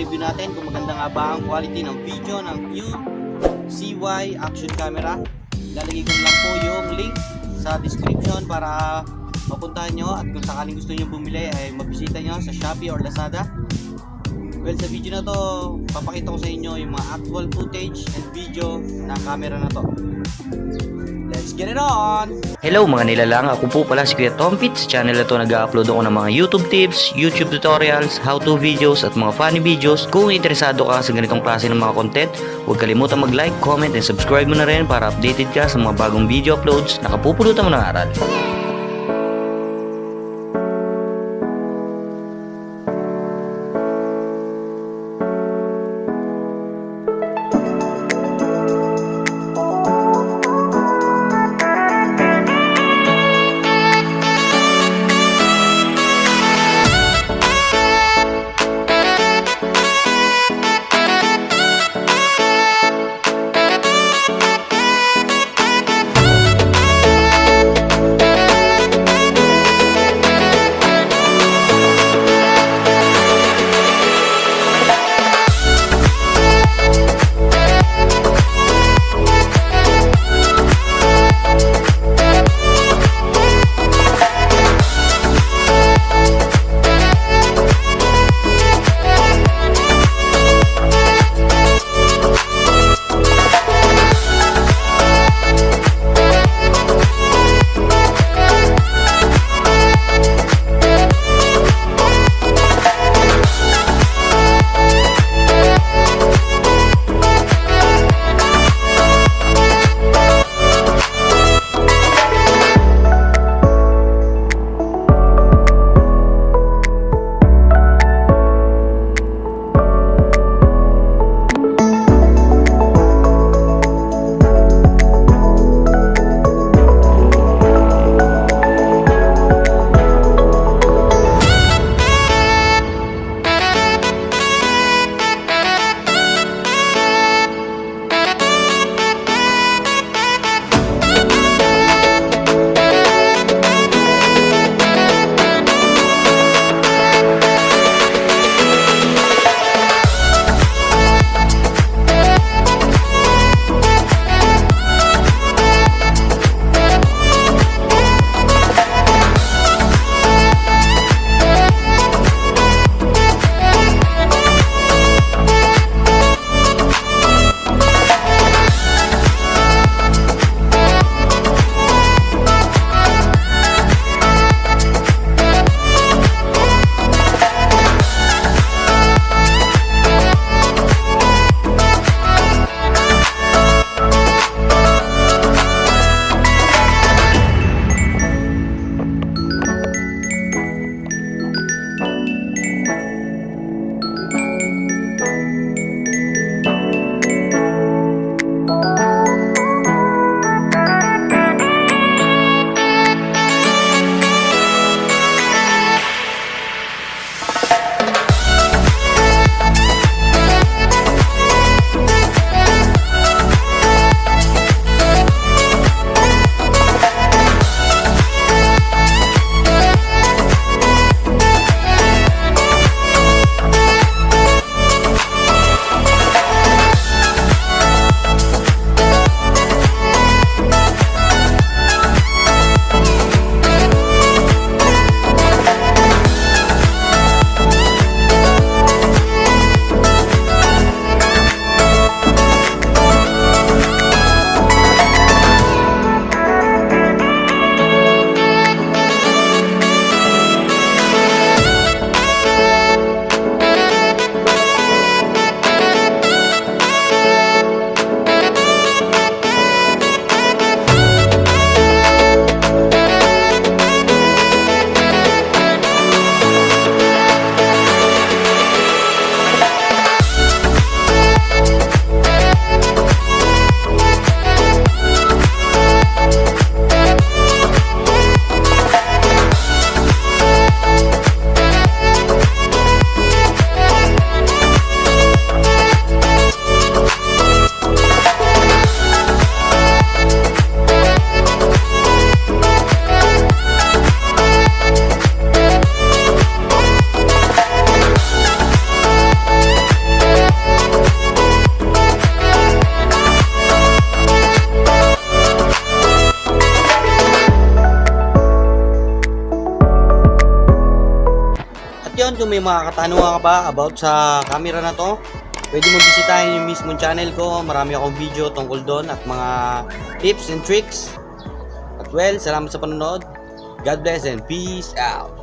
review natin kung maganda nga ba ang quality ng video ng UCY action camera. Lalagay ko lang po yung link sa description para mapuntahan nyo, at kung sakaling gusto nyo bumili ay mabisita nyo sa Shopee or Lazada. Well, sa video na to, papakita ko sa inyo yung mga actual footage and video ng camera na to. Let's get it on! Hello mga nilalang, ako po pala si Kuya Tompit. Sa channel na to nag-upload ako ng mga YouTube tips, YouTube tutorials, how-to videos at mga funny videos. Kung interesado ka sa ganitong klase ng mga content, huwag kalimutan mag-like, comment and subscribe mo na rin para updated ka sa mga bagong video uploads na kapupulutan mo ng aral. may mga katanungan ka ba about sa camera na to, pwede mo bisitahin yung mismong channel ko. Marami akong video tungkol doon at mga tips and tricks. At well, salamat sa panonood. God bless and peace out.